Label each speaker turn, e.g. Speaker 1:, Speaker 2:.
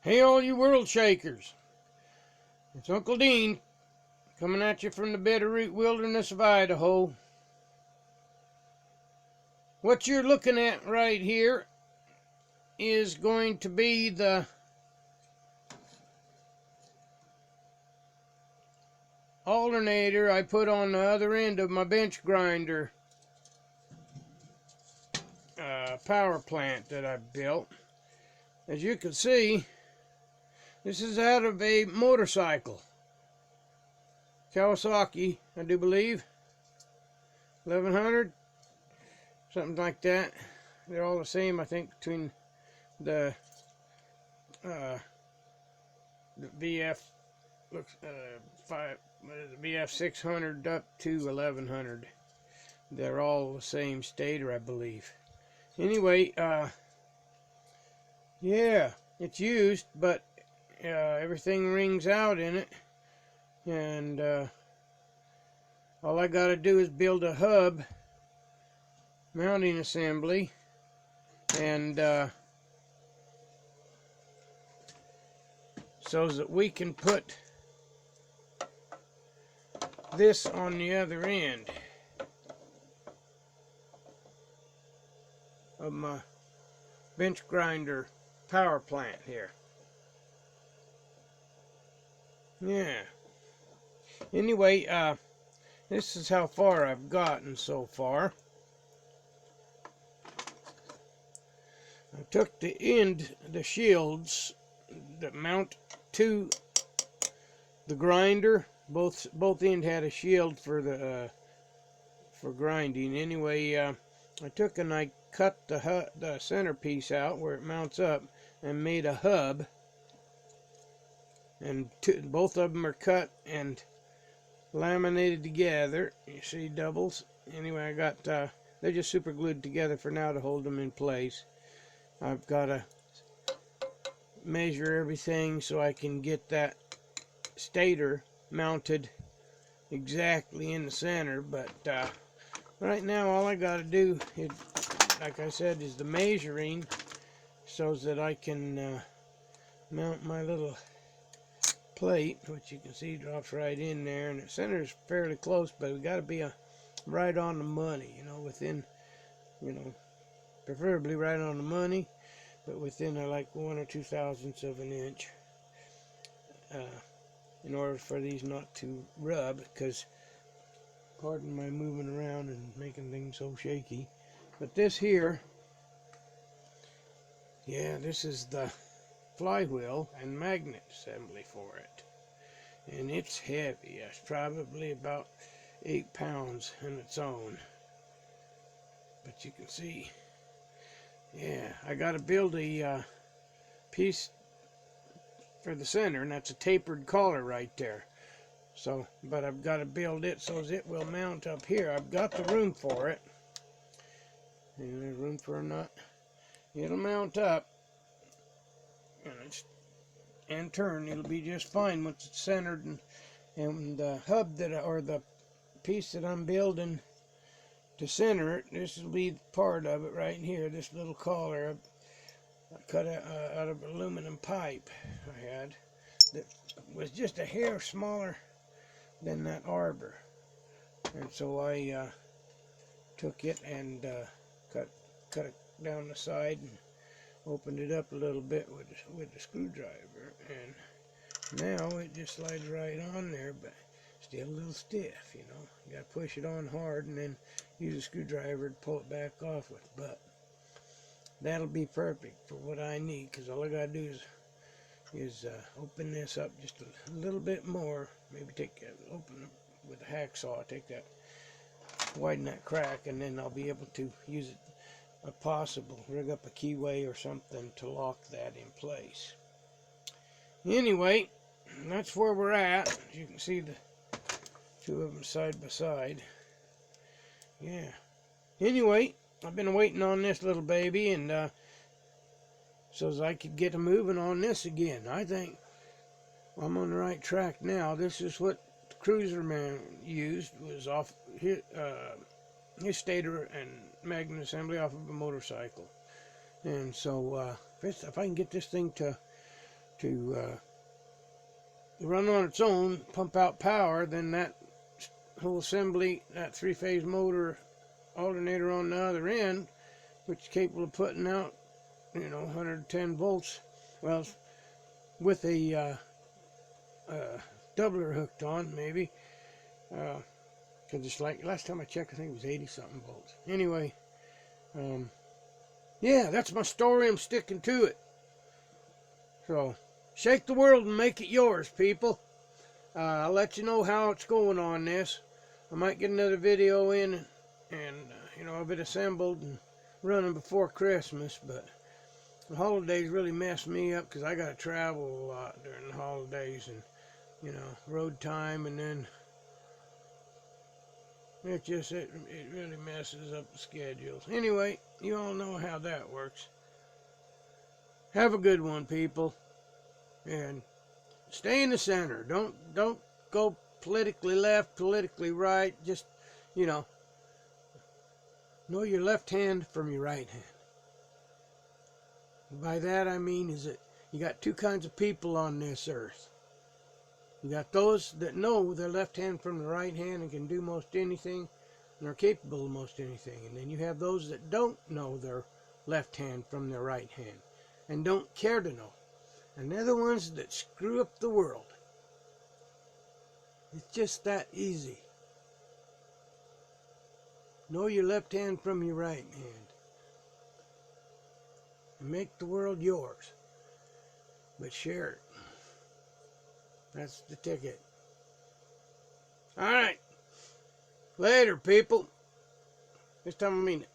Speaker 1: Hey, all you world shakers. It's Uncle Dean coming at you from the Bitterroot Wilderness of Idaho. What you're looking at right here is going to be the alternator I put on the other end of my bench grinder power plant that I built. As you can see, this is out of a motorcycle. Kawasaki, I do believe. 1100, something like that. They're all the same, I think, between the VF looks VF 600 up to 1100. They're all the same stator, I believe. Anyway, yeah, it's used, but everything rings out in it, and all I gotta do is build a hub mounting assembly, and so that we can put this on the other end of my bench grinder power plant here. Yeah. Anyway, this is how far I've gotten so far. I took the shields that mount to the grinder. Both ends had a shield for the for grinding. Anyway, I took and I cut the centerpiece out where it mounts up and made a hub. And both of them are cut and laminated together. You see, doubles. Anyway, I got they're just super glued together for now to hold them in place. I've got to measure everything so I can get that stator mounted exactly in the center, but right now all I got to do is, like I said, is the measuring so that I can mount my little plate, which you can see drops right in there, and the center is fairly close, but we got to be right on the money, within, preferably right on the money, but within like 1 or 2 thousandths of an inch, in order for these not to rub, because pardon my moving around and making things so shaky. But this here, yeah, this is the flywheel and magnet assembly for it, and it's heavy. It's probably about 8 pounds in its own, but you can see, yeah, I got to build a piece for the center, and that's a tapered collar right there. So, but I've got to build it so it will mount up here. I've got the room for it, and there's room for a nut. It'll mount up, and turn. It'll be just fine once it's centered, and the hub or the piece that I'm building to center it, this will be part of it right here. This little collar I cut out of aluminum pipe I had that was just a hair smaller than that arbor, and so I took it and cut it down the side and opened it up a little bit with the screwdriver, and now it just slides right on there, but still a little stiff. You gotta push it on hard and then use a screwdriver to pull it back off with. But that'll be perfect for what I need, because all I gotta do is open this up just a little bit more. Maybe open it with a hacksaw, widen that crack, and then I'll be able to use it rig up a keyway or something to lock that in place. Anyway, that's where we're at. As you can see, the two of them side by side. Yeah. Anyway, I've been waiting on this little baby, and so as I could get moving on this again. I think I'm on the right track now. This is what the cruiser man used, was off his stator and magnet assembly off of a motorcycle. And so if I can get this thing to to run on its own, pump out power, then that whole assembly, that three-phase motor alternator on the other end, which is capable of putting out, 110 volts, well, with a doubler hooked on, maybe, because it's like, last time I checked, I think it was 80-something volts. Anyway, yeah, that's my story. I'm sticking to it. So, shake the world and make it yours, people. I'll let you know how it's going on this. I might get another video in and have it assembled and running before Christmas, but the holidays really mess me up because I got to travel a lot during the holidays and, road time, and then it really messes up the schedules. Anyway, you all know how that works. Have a good one, people, and stay in the center. Don't go politically left, politically right. Just, know your left hand from your right hand. By that I mean is that you got two kinds of people on this earth. You got those that know their left hand from the right hand and can do most anything and are capable of most anything. And then you have those that don't know their left hand from their right hand and don't care to know. And they're the ones that screw up the world. It's just that easy. Know your left hand from your right hand. And make the world yours. But share it. That's the ticket. Alright. Later, people. This time I mean it.